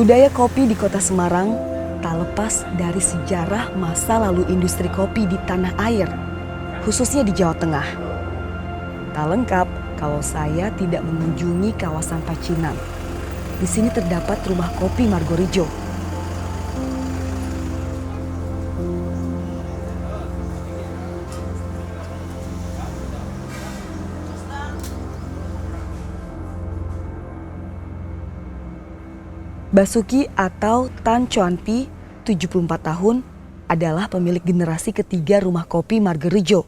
Budaya kopi di kota Semarang tak lepas dari sejarah masa lalu industri kopi di tanah air, khususnya di Jawa Tengah. Tak lengkap kalau saya tidak mengunjungi kawasan Pacinan. Di sini terdapat rumah kopi Margorijo. Basuki atau Tan Chuan Pi, 74 tahun, adalah pemilik generasi ketiga rumah kopi Margorijo,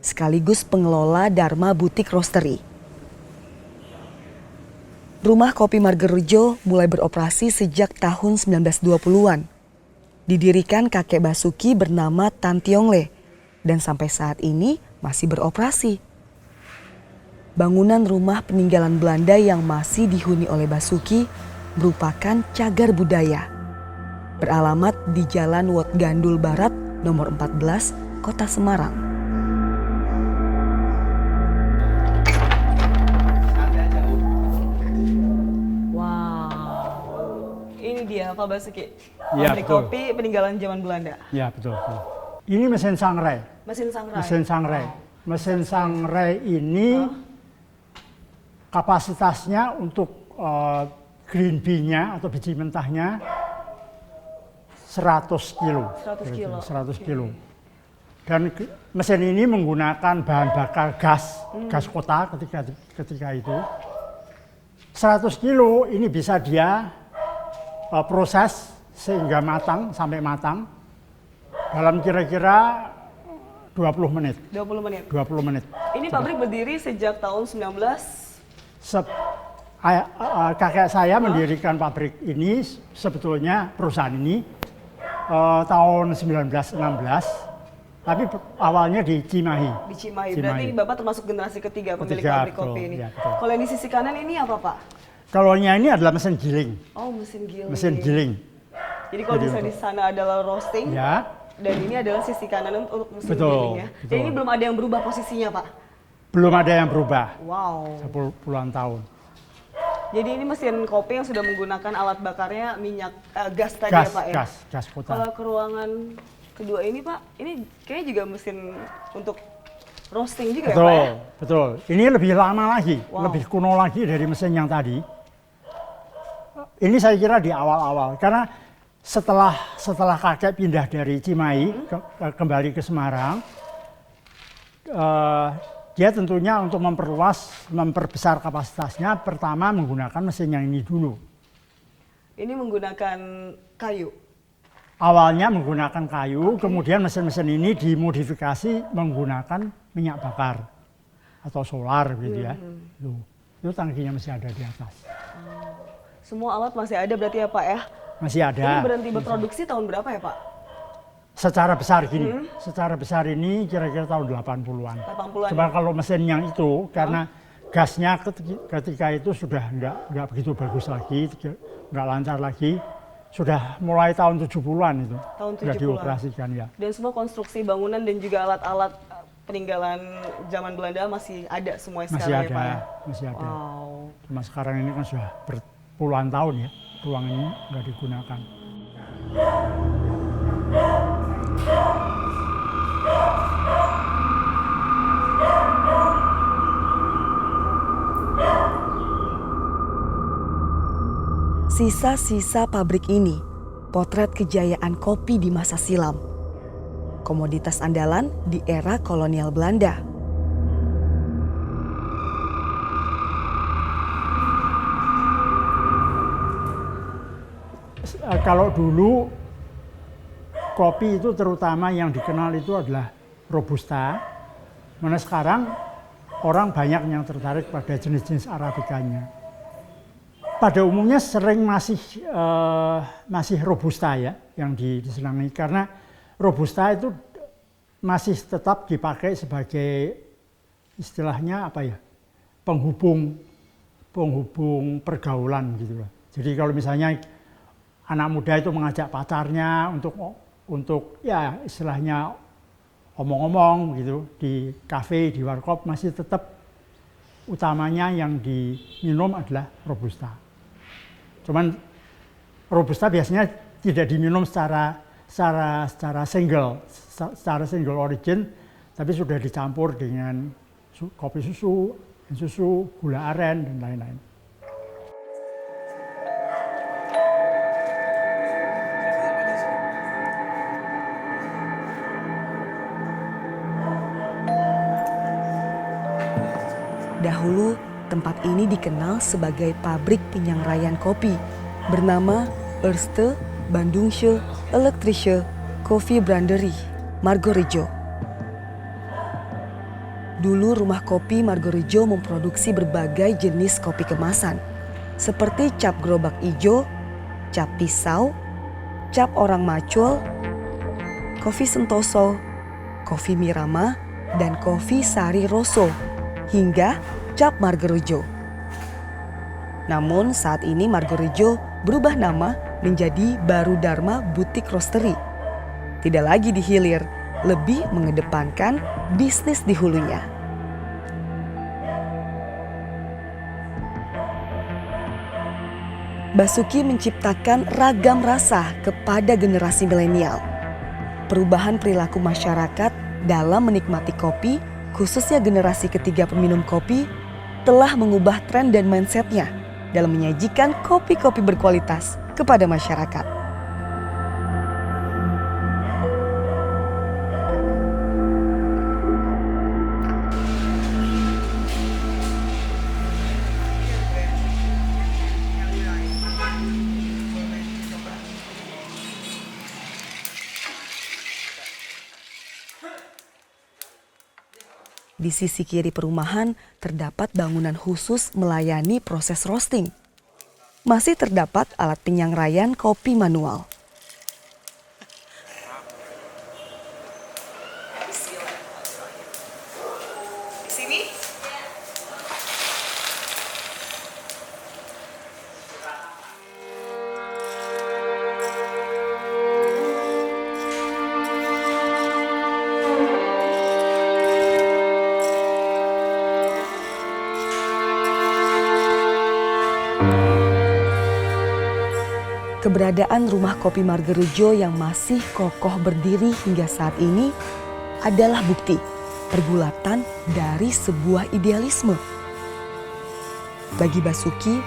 sekaligus pengelola Dharma Butik Roastery. Rumah kopi Margorijo mulai beroperasi sejak tahun 1920-an. Didirikan kakek Basuki bernama Tan Tiongle dan sampai saat ini masih beroperasi. Bangunan rumah peninggalan Belanda yang masih dihuni oleh Basuki merupakan cagar budaya. Beralamat di Jalan Wat Gandul Barat nomor 14, Kota Semarang. Wow, ini dia Pak Basuki. Ya, Pabrik betul. kopi peninggalan zaman Belanda. Ya, betul. Ini mesin sangrai. Mesin sangrai. Mesin sangrai. Mesin sangrai ini kapasitasnya untuk green bee-nya atau biji mentahnya 100 kilo. 100 kilo. 100 kilo. Dan mesin ini menggunakan bahan bakar gas, gas kota ketika itu. 100 kilo ini bisa dia proses sehingga matang, sampai matang dalam kira-kira 20 menit. 20 menit. 20 menit. Ini pabrik berdiri sejak tahun 19... Kakek saya mendirikan pabrik ini, sebetulnya perusahaan ini tahun 1916, tapi awalnya di Cimahi. Di Cimahi. Berarti Bapak termasuk generasi ketiga pemilik pabrik kopi ini. Ya, betul. Kalau yang di sisi kanan ini apa Pak? Kalau ini adalah mesin giling. Oh, mesin giling. Mesin giling. Jadi kalau misalnya di sana adalah roasting, Ya. dan ini adalah sisi kanan untuk mesin Betul, giling ya. betul. Dan ini belum ada yang berubah posisinya Pak? Belum ada yang berubah. Wow. Puluhan tahun. Jadi ini mesin kopi yang sudah menggunakan alat bakarnya minyak gas tadi Gas, ya Pak ya? gas kota. Kalau ke ruangan kedua ini Pak, ini kayaknya juga mesin untuk roasting juga ya Pak ya? Betul. Ini lebih lama lagi, Wow. lebih kuno lagi dari mesin yang tadi. Ini saya kira di awal-awal, karena setelah kakek pindah dari Cimahi kembali ke Semarang, dia tentunya untuk memperbesar kapasitasnya, pertama menggunakan mesin yang ini dulu. Ini menggunakan kayu? Awalnya menggunakan kayu, kemudian mesin-mesin ini dimodifikasi menggunakan minyak bakar atau solar gitu ya. Itu tangkinya masih ada di atas. Semua alat masih ada berarti ya Pak ya? Masih ada. Ini berhenti berproduksi tahun berapa ya Pak? Secara besar gini, secara besar ini kira-kira tahun 80-an. 80-an. Coba kalau mesin yang itu, karena gasnya ketika itu sudah nggak begitu bagus lagi, nggak lancar lagi, sudah mulai tahun 70-an itu. Tahun sudah 70-an. dioperasikan ya. Dan semua konstruksi bangunan dan juga alat-alat peninggalan zaman Belanda masih ada semua Masih sekarang ada, ya Pak ya? masih ada. Wow. Cuma sekarang ini kan sudah berpuluhan tahun ya, ruang ini nggak digunakan. Sisa-sisa pabrik ini, potret kejayaan kopi di masa silam. Komoditas andalan di era kolonial Belanda. Kalau dulu kopi itu terutama yang dikenal itu adalah Robusta. Mana sekarang orang banyak yang tertarik pada jenis-jenis Arabikanya. Pada umumnya sering masih Robusta ya yang disenangi, karena Robusta itu masih tetap dipakai sebagai istilahnya apa ya, penghubung pergaulan gitu lah. Jadi kalau misalnya anak muda itu mengajak pacarnya untuk ya istilahnya omong-omong gitu di kafe, di warkop, masih tetap utamanya yang diminum adalah Robusta. Cuman Robusta biasanya tidak diminum secara single origin, tapi sudah dicampur dengan kopi susu, gula aren, dan lain-lain. Dahulu, tempat ini dikenal sebagai pabrik penyangraian kopi bernama Eerste Bandungsche Elektrische Koffiebranderie Margorejo. Dulu rumah kopi Margorejo memproduksi berbagai jenis kopi kemasan seperti cap gerobak ijo, cap pisau, cap orang macul, kopi sentoso, kopi mirama, dan kopi sari rosso, hingga cap Margorejo. Namun saat ini Margorejo berubah nama menjadi Baru Dharma Boutique Roastery. Tidak lagi di hilir, lebih mengedepankan bisnis di hulunya. Basuki menciptakan ragam rasa kepada generasi milenial. Perubahan perilaku masyarakat dalam menikmati kopi, khususnya generasi ketiga peminum kopi, telah mengubah tren dan mindsetnya dalam menyajikan kopi-kopi berkualitas kepada masyarakat. Di sisi kiri perumahan terdapat bangunan khusus melayani proses roasting. Masih terdapat alat penyangraian kopi manual. Keberadaan rumah kopi Margorejo yang masih kokoh berdiri hingga saat ini adalah bukti pergulatan dari sebuah idealisme. Bagi Basuki,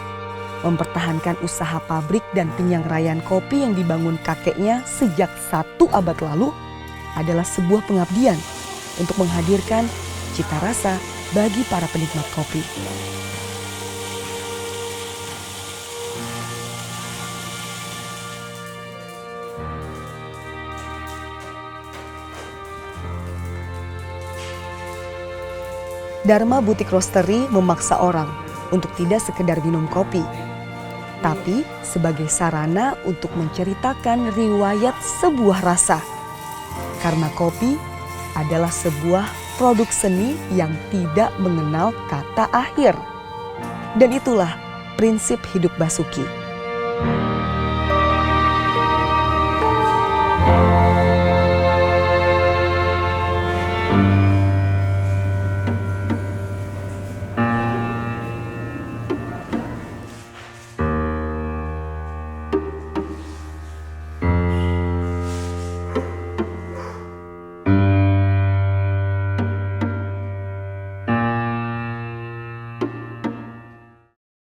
mempertahankan usaha pabrik dan penyangraian kopi yang dibangun kakeknya sejak 1 abad lalu adalah sebuah pengabdian untuk menghadirkan cita rasa bagi para penikmat kopi. Dharma Boutique Roastery memaksa orang untuk tidak sekedar minum kopi, tapi sebagai sarana untuk menceritakan riwayat sebuah rasa. Karena kopi adalah sebuah produk seni yang tidak mengenal kata akhir. Dan itulah prinsip hidup Basuki.